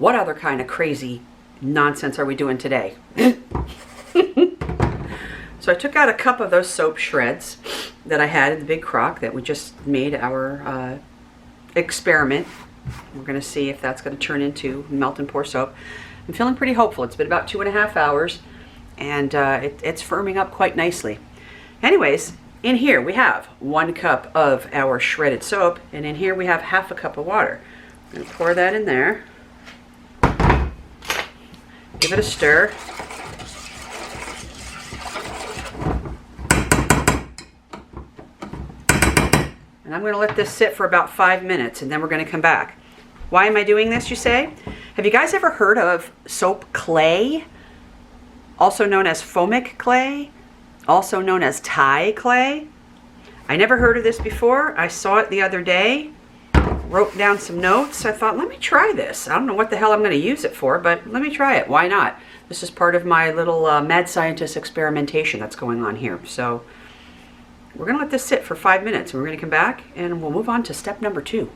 what other kind of crazy nonsense are we doing today? So I took out a cup of those soap shreds that I had in the big crock that we just made our experiment. We're going to see if that's going to turn into melt and pour soap. I'm feeling pretty hopeful. It's been about 2.5 hours, and it's firming up quite nicely. Anyways, in here we have 1 cup of our shredded soap, and in here we have ½ a cup of water. I'm going to pour that in there. Give it a stir. And I'm going to let this sit for about 5 minutes, and then we're going to come back. Why am I doing this, you say? Have you guys ever heard of soap clay? Also known as foamic clay? Also known as Thai clay? I never heard of this before. I saw it the other day. Wrote down some notes. I thought, let me try this. I don't know what the hell I'm going to use it for, but let me try it. Why not? This is part of my little mad scientist experimentation that's going on here. So we're going to let this sit for 5 minutes, and we're going to come back and we'll move on to step number 2.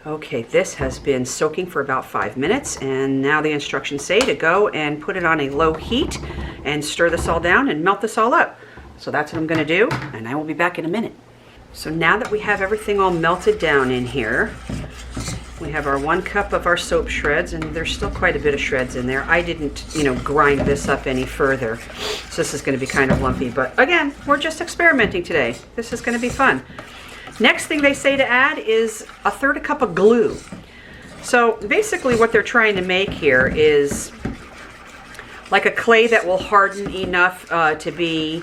Okay, this has been soaking for about 5 minutes, and now the instructions say to go and put it on a low heat and stir this all down and melt this all up. So that's what I'm going to do, and I will be back in a minute. So now that we have everything all melted down in here, we have our 1 cup of our soap shreds, and there's still quite a bit of shreds in there. I didn't, grind this up any further, so this is going to be kind of lumpy. But again, we're just experimenting today. This is going to be fun. Next thing they say to add is 1/3 a cup of glue. So basically what they're trying to make here is like a clay that will harden enough to be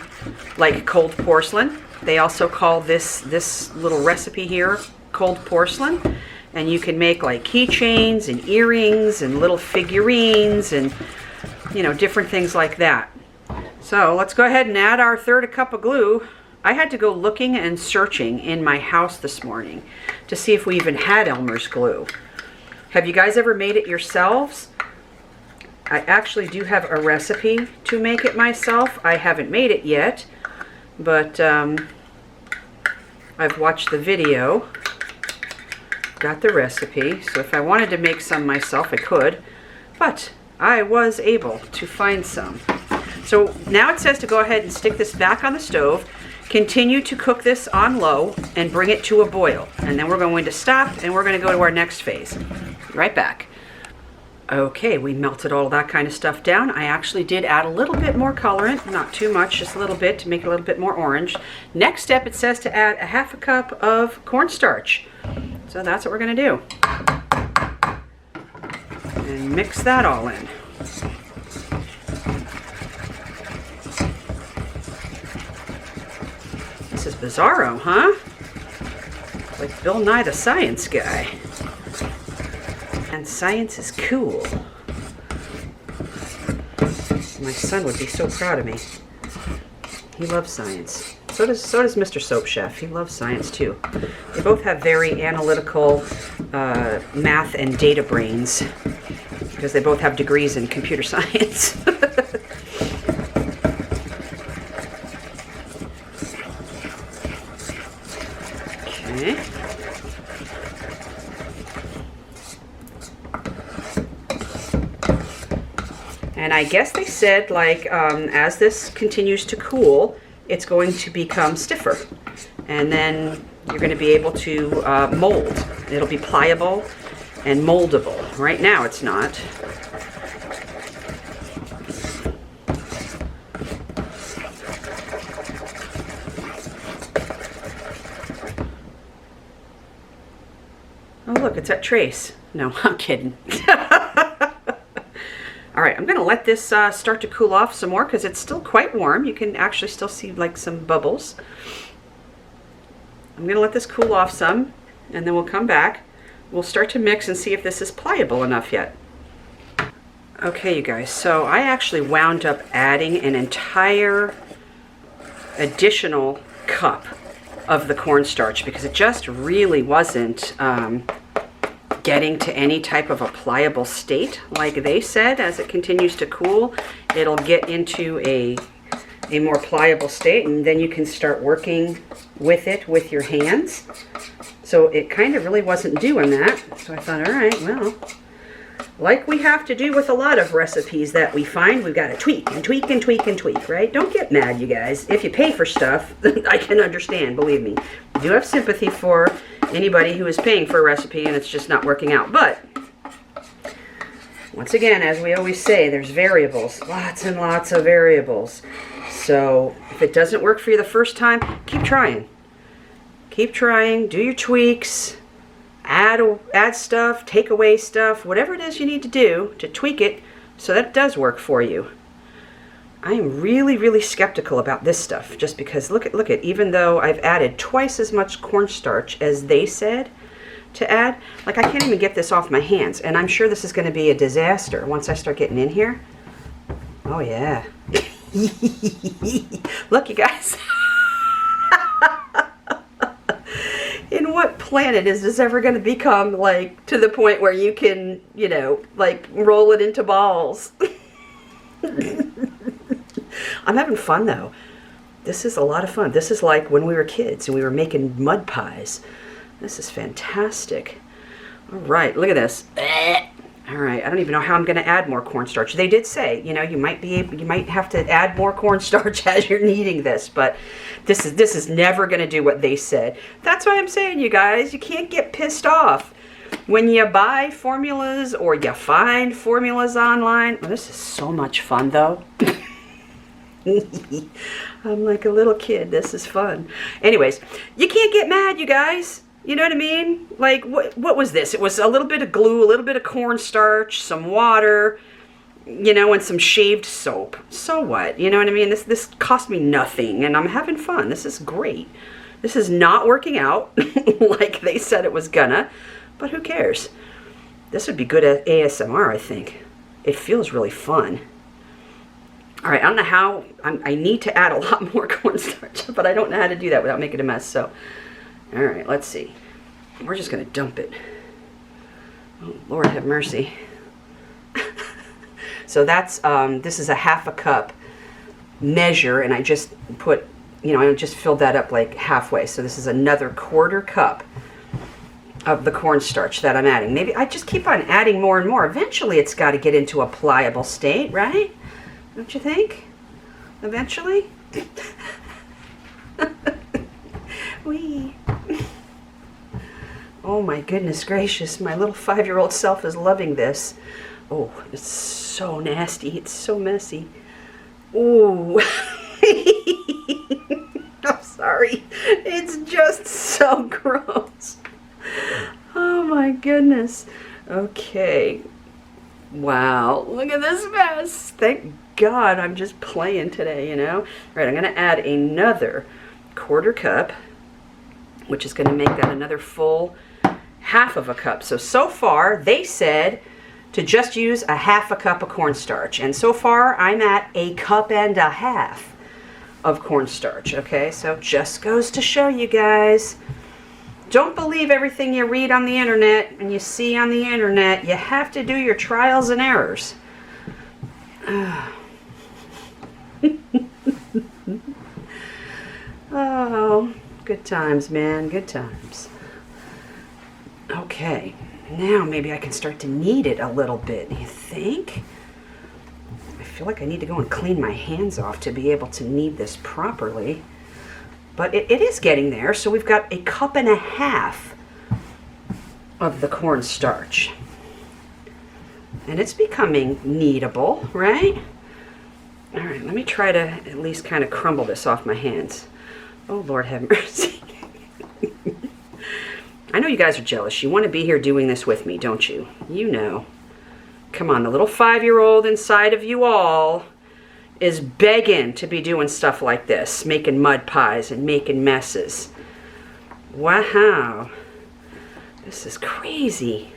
like cold porcelain. They also call this little recipe here cold porcelain. And you can make like keychains and earrings and little figurines and, different things like that. So let's go ahead and add our 1/3 a cup of glue. I had to go looking and searching in my house this morning to see if we even had Elmer's glue. Have you guys ever made it yourselves? I actually do have a recipe to make it myself. I haven't made it yet, but I've watched the video. Got the recipe, so if I wanted to make some myself, I could, but I was able to find some. So now it says to go ahead and stick this back on the stove, continue to cook this on low, and bring it to a boil. And then we're going to stop, and we're going to go to our next phase. Right back. Okay, we melted all that kind of stuff down. I actually did add a little bit more colorant, not too much, just a little bit to make it a little bit more orange. Next step, it says to add ½ a cup of cornstarch. So that's what we're going to do. And mix that all in. This is bizarro, huh? Like Bill Nye the Science Guy. And science is cool. My son would be so proud of me. He loves science. So does Mr. Soap Chef. He loves science too. They both have very analytical math and data brains because they both have degrees in computer science. Okay. And I guess they said, like, as this continues to cool, it's going to become stiffer. And then you're going to be able to mold. It'll be pliable and moldable. Right now it's not. Oh, look, it's that trace. No, I'm kidding. All right, I'm going to let this start to cool off some more because it's still quite warm. You can actually still see like some bubbles. I'm going to let this cool off some, and then we'll come back. We'll start to mix and see if this is pliable enough yet. Okay, you guys, so I actually wound up adding an entire additional cup of the cornstarch because it just really wasn't getting to any type of a pliable state. Like they said, as it continues to cool, it'll get into a more pliable state, and then you can start working with it with your hands. So it kind of really wasn't doing that. So I thought, all right, well, like we have to do with a lot of recipes that we find, we've got to tweak and tweak and tweak and tweak, right? Don't get mad, you guys. If you pay for stuff, I can understand, believe me. I do have sympathy for anybody who is paying for a recipe and it's just not working out. But once again, as we always say, there's variables, lots and lots of variables. So if it doesn't work for you the first time, keep trying. Keep trying, do your tweaks. Add stuff, take away stuff, whatever it is you need to do to tweak it so that it does work for you. I am really, really skeptical about this stuff just because look at, even though I've added twice as much cornstarch as they said to add, like I can't even get this off my hands, and I'm sure this is going to be a disaster once I start getting in here. Oh yeah. Look, you guys. In what planet is this ever going to become, like, to the point where you can, you know, like, roll it into balls? I'm having fun, though. This is a lot of fun. This is like when we were kids and we were making mud pies. This is fantastic. All right, look at this. All right, I don't even know how I'm going to add more cornstarch. They did say, you know, you might have to add more cornstarch as you're kneading this, but this is never going to do what they said. That's why I'm saying, you guys, you can't get pissed off when you buy formulas or you find formulas online. Oh, this is so much fun, though. I'm like a little kid. This is fun. Anyways, you can't get mad, you guys. You know what I mean? Like, what was this? It was a little bit of glue, a little bit of cornstarch, some water, you know, and some shaved soap. So what? You know what I mean? This cost me nothing, and I'm having fun. This is great. This is not working out like they said it was gonna, but who cares? This would be good at ASMR, I think. It feels really fun. All right, I don't know how. I need to add a lot more cornstarch, but I don't know how to do that without making a mess, so... All right, let's see. We're just going to dump it. Oh, Lord have mercy. So that's, this is a ½ cup measure, and I just put, you know, I just filled that up like halfway. So this is another ¼ cup of the cornstarch that I'm adding. Maybe I just keep on adding more and more. Eventually it's got to get into a pliable state, right? Don't you think? Eventually? Wee. Oh my goodness gracious, my little 5-year-old self is loving this. Oh, it's so nasty, it's so messy. Ooh. I'm sorry, it's just so gross. Oh my goodness. Okay. Wow, look at this mess. Thank God I'm just playing today, you know. All right, I'm gonna add another ¼ cup, which is going to make that another full ½ cup. So far, they said to just use a ½ cup of cornstarch. And so far, I'm at 1.5 cups of cornstarch. Okay, so just goes to show you guys, don't believe everything you read on the internet and you see on the internet. You have to do your trials and errors. Oh, good times, man, good times. Okay, now maybe I can start to knead it a little bit. You think? I feel like I need to go and clean my hands off to be able to knead this properly. But it is getting there, so we've got 1.5 cups of the cornstarch. And it's becoming kneadable, right? All right, let me try to at least kind of crumble this off my hands. Oh, Lord have mercy. I know you guys are jealous. You want to be here doing this with me, don't you? You know. Come on, the little 5-year-old inside of you all is begging to be doing stuff like this, making mud pies and making messes. Wow. This is crazy.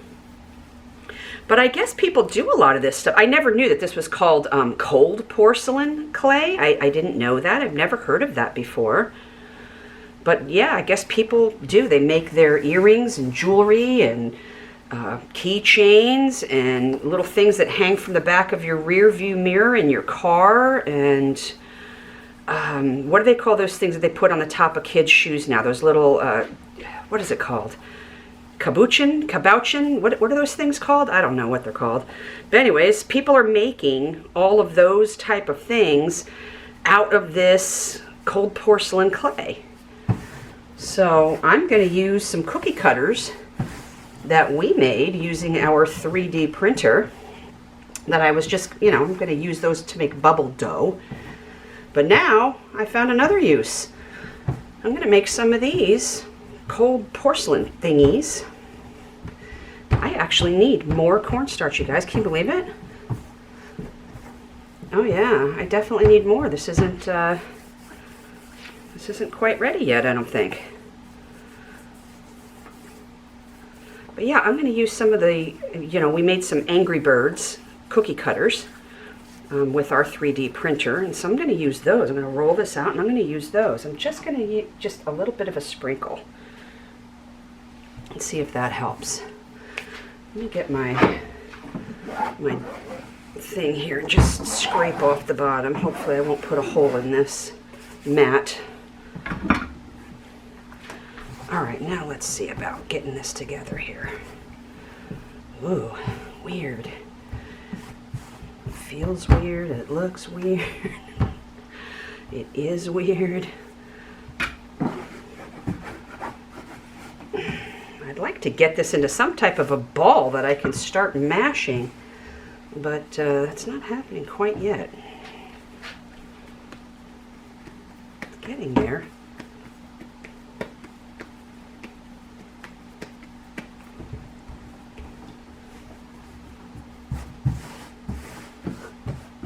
But I guess people do a lot of this stuff. I never knew that this was called cold porcelain clay. I didn't know that. I've never heard of that before. But yeah, I guess people do. They make their earrings and jewelry and keychains and little things that hang from the back of your rear view mirror in your car. And what do they call those things that they put on the top of kids' shoes now? Those little, what is it called? Caboochin, what are those things called? I don't know what they're called. But anyways, people are making all of those type of things out of this cold porcelain clay. So I'm going to use some cookie cutters that we made using our 3D printer that I was just, I'm going to use those to make bubble dough. But now I found another use. I'm going to make some of these cold porcelain thingies. I actually need more cornstarch, you guys. Can you believe it? Oh yeah, I definitely need more. This isn't quite ready yet, I don't think. But yeah, I'm going to use some of the, we made some Angry Birds cookie cutters with our 3D printer, and so I'm going to use those. I'm going to roll this out and I'm going to use those. I'm just going to use just a little bit of a sprinkle. Let's see if that helps. Let me get my thing here and just scrape off the bottom. Hopefully I won't put a hole in this mat. All right, now let's see about getting this together here. Ooh, weird. It feels weird, it looks weird. It is weird. I'd like to get this into some type of a ball that I can start mashing, but that's not happening quite yet. It's getting there.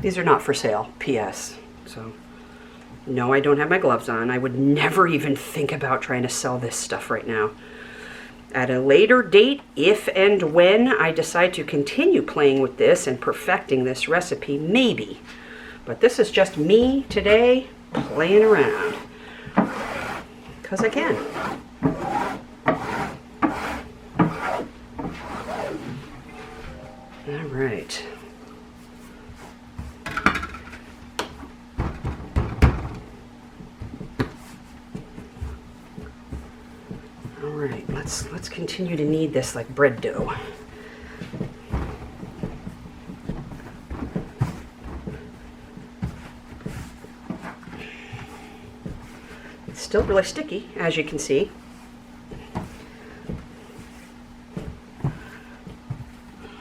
These are not for sale, P.S. So, no, I don't have my gloves on. I would never even think about trying to sell this stuff right now. At a later date, if and when I decide to continue playing with this and perfecting this recipe, maybe. But this is just me today playing around. Because I can. All right. Alright, let's continue to knead this like bread dough. It's still really sticky, as you can see.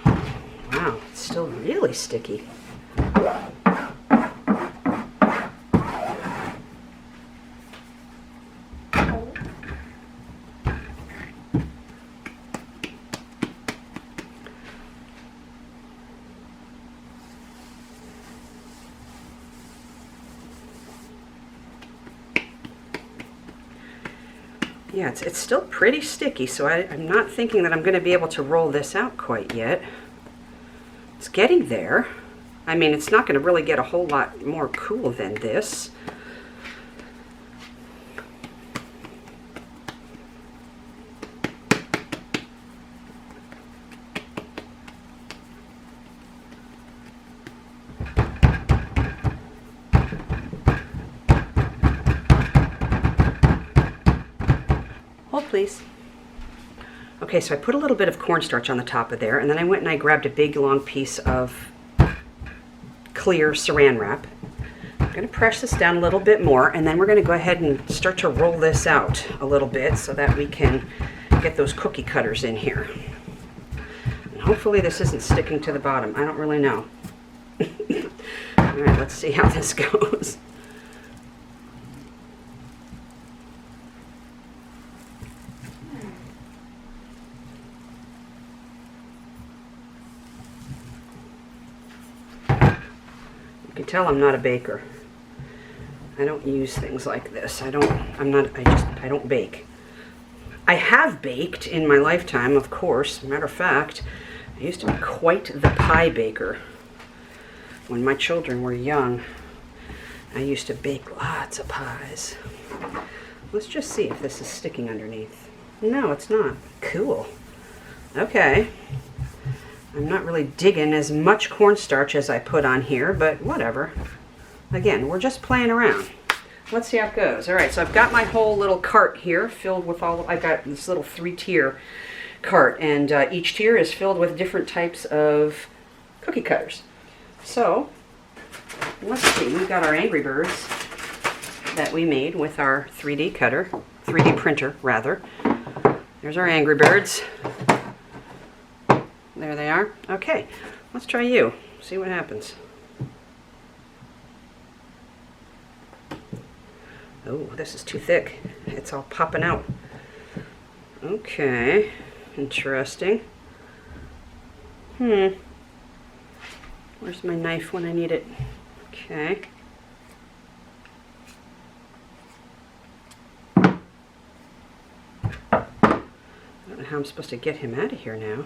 Wow, it's still really sticky. Yeah, it's still pretty sticky, so I'm not thinking that I'm going to be able to roll this out quite yet. It's getting there. I mean, it's not going to really get a whole lot more cool than this. Please. Okay, so I put a little bit of cornstarch on the top of there, and then I went and I grabbed a big long piece of clear saran wrap. I'm going to press this down a little bit more, and then we're going to go ahead and start to roll this out a little bit so that we can get those cookie cutters in here. And hopefully this isn't sticking to the bottom. I don't really know. All right, let's see how this goes. You can tell I'm not a baker. I don't use things like this. I don't bake. I have baked in my lifetime, of course. Matter of fact, I used to be quite the pie baker. When my children were young, I used to bake lots of pies. Let's just see if this is sticking underneath. No, it's not. Cool. Okay. I'm not really digging as much cornstarch as I put on here, but whatever. Again, we're just playing around. Let's see how it goes. All right, so I've got my whole little cart here filled with I've got this little 3-tier cart, and each tier is filled with different types of cookie cutters. So let's see, we've got our Angry Birds that we made with our 3D cutter, 3D printer rather. There's our Angry Birds. There they are. Okay, let's try you. See what happens. Oh, this is too thick. It's all popping out. Okay, interesting. Where's my knife when I need it? Okay. I don't know how I'm supposed to get him out of here now.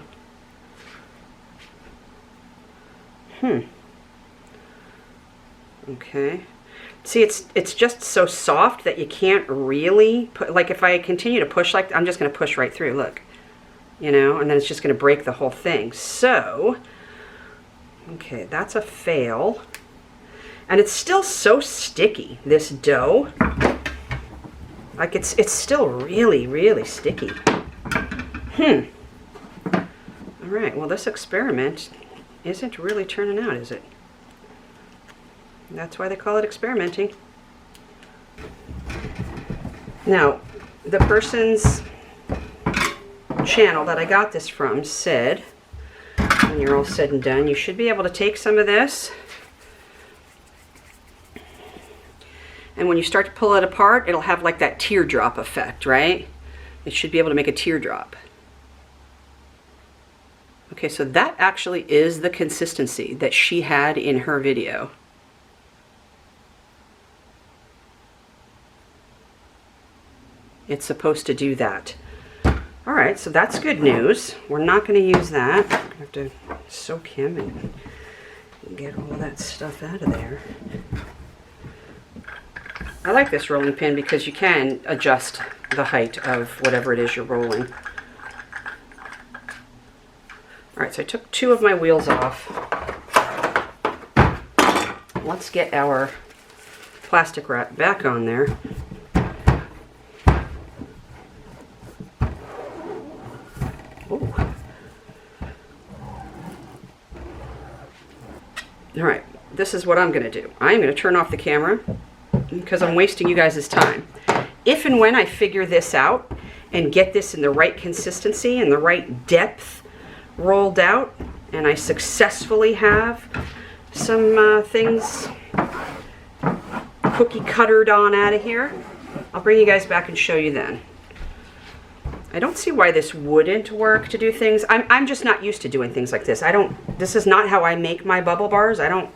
Okay. See, it's just so soft that you can't really put, like if I continue to push like, I'm just going to push right through, look. You know, and then it's just going to break the whole thing. So, okay, that's a fail. And it's still so sticky, this dough. Like it's still really, really sticky. All right, well this experiment isn't really turning out, is it? That's why they call it experimenting. Now, the person's channel that I got this from said, when you're all said and done, you should be able to take some of this, and when you start to pull it apart, it'll have like that teardrop effect, right? It should be able to make a teardrop. Okay, so that actually is the consistency that she had in her video. It's supposed to do that. All right, so that's good news. We're not going to use that. I'm going to have to soak him and get all that stuff out of there. I like this rolling pin because you can adjust the height of whatever it is you're rolling. All right, so I took 2 of my wheels off. Let's get our plastic wrap back on there. Ooh. All right, this is what I'm going to do. I'm going to turn off the camera because I'm wasting you guys' time. If and when I figure this out and get this in the right consistency and the right depth rolled out, and I successfully have some things cookie cuttered on out of here, I'll bring you guys back and show you then. I don't see why this wouldn't work to do things. I'm just not used to doing things like this. This is not how I make my bubble bars. I don't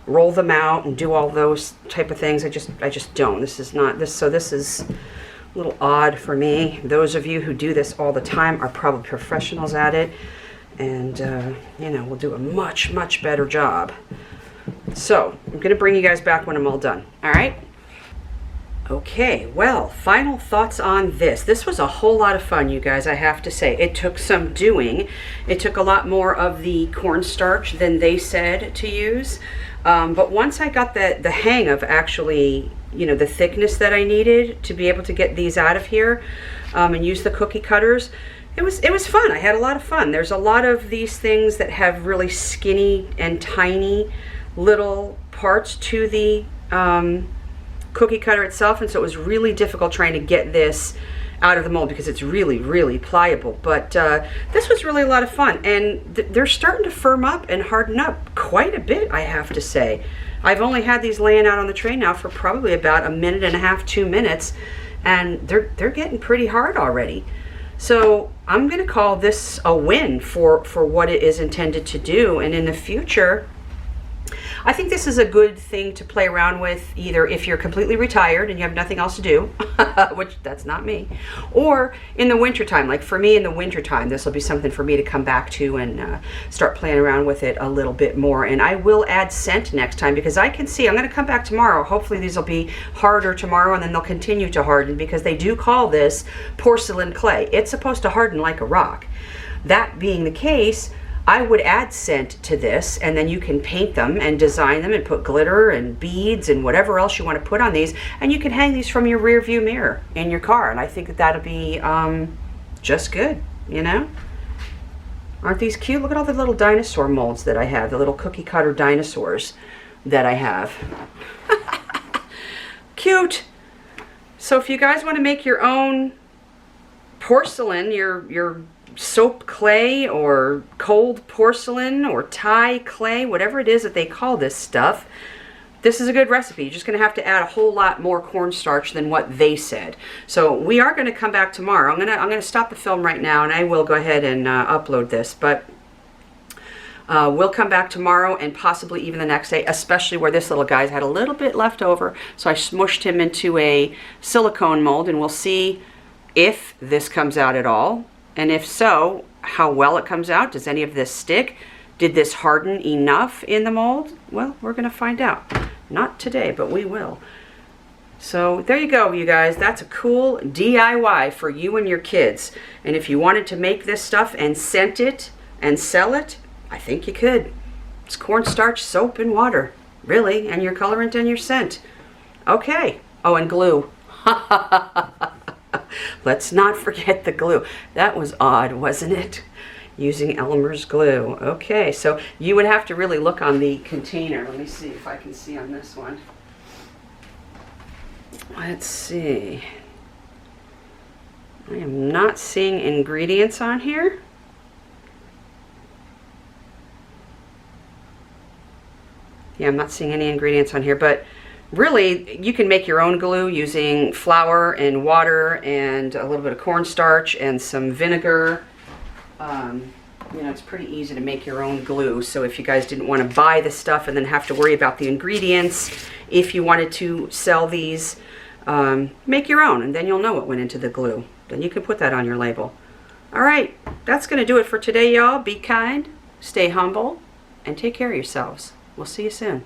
roll them out and do all those type of things. I just don't. This is not this. So this is a little odd for me. Those of you who do this all the time are probably professionals at it, and you know, will do a much, much better job. So I'm going to bring you guys back when I'm all done. All right. Okay, well, final thoughts on this. This was a whole lot of fun, you guys, I have to say. It took some doing. It took a lot more of the cornstarch than they said to use. But once I got the hang of actually, you know, the thickness that I needed to be able to get these out of here and use the cookie cutters, it was fun. I had a lot of fun. There's a lot of these things that have really skinny and tiny little parts to the cookie cutter itself, and so it was really difficult trying to get this out of the mold because it's really, really pliable. But this was really a lot of fun, and they're starting to firm up and harden up quite a bit, I have to say. I've only had these laying out on the tray now for probably about 1.5 minutes, 2 minutes, and they're getting pretty hard already. So I'm going to call this a win for what it is intended to do, and in the future, I think this is a good thing to play around with, either if you're completely retired and you have nothing else to do, which that's not me, or in the wintertime. Like for me in the wintertime, this will be something for me to come back to and start playing around with it a little bit more. And I will add scent next time because I can see, I'm going to come back tomorrow. Hopefully these will be harder tomorrow, and then they'll continue to harden because they do call this porcelain clay. It's supposed to harden like a rock. That being the case, I would add scent to this, and then you can paint them and design them and put glitter and beads and whatever else you want to put on these, and you can hang these from your rear view mirror in your car, and I think that that'll be just good. you know? Aren't these cute? Look at all the little dinosaur molds that I have, the little cookie cutter dinosaurs that I have. Cute. So if you guys want to make your own porcelain, your soap clay or cold porcelain or Thai clay, whatever it is that they call this stuff, this is a good recipe. You're just going to have to add a whole lot more cornstarch than what they said. So we are going to come back tomorrow. I'm going to stop the film right now, and I will go ahead and upload this. But we'll come back tomorrow and possibly even the next day, especially where this little guy's had a little bit left over. So I smushed him into a silicone mold, and we'll see if this comes out at all. And if so, how well it comes out. Does any of this stick? Did this harden enough in the mold? Well, we're going to find out. Not today, but we will. So there you go, you guys. That's a cool DIY for you and your kids. And if you wanted to make this stuff and scent it and sell it, I think you could. It's cornstarch, soap, and water, really, and your colorant and your scent. Okay. Oh, and glue. Let's not forget the glue. That was odd, wasn't it? Using Elmer's glue. Okay, so you would have to really look on the container. Let me see if I can see on this one. Let's see. I am not seeing ingredients on here. Yeah, I'm not seeing any ingredients on here, but really, you can make your own glue using flour and water and a little bit of cornstarch and some vinegar. You know, it's pretty easy to make your own glue. So if you guys didn't want to buy the stuff and then have to worry about the ingredients, if you wanted to sell these, make your own, and then you'll know what went into the glue. Then you can put that on your label. All right, that's going to do it for today, y'all. Be kind, stay humble, and take care of yourselves. We'll see you soon.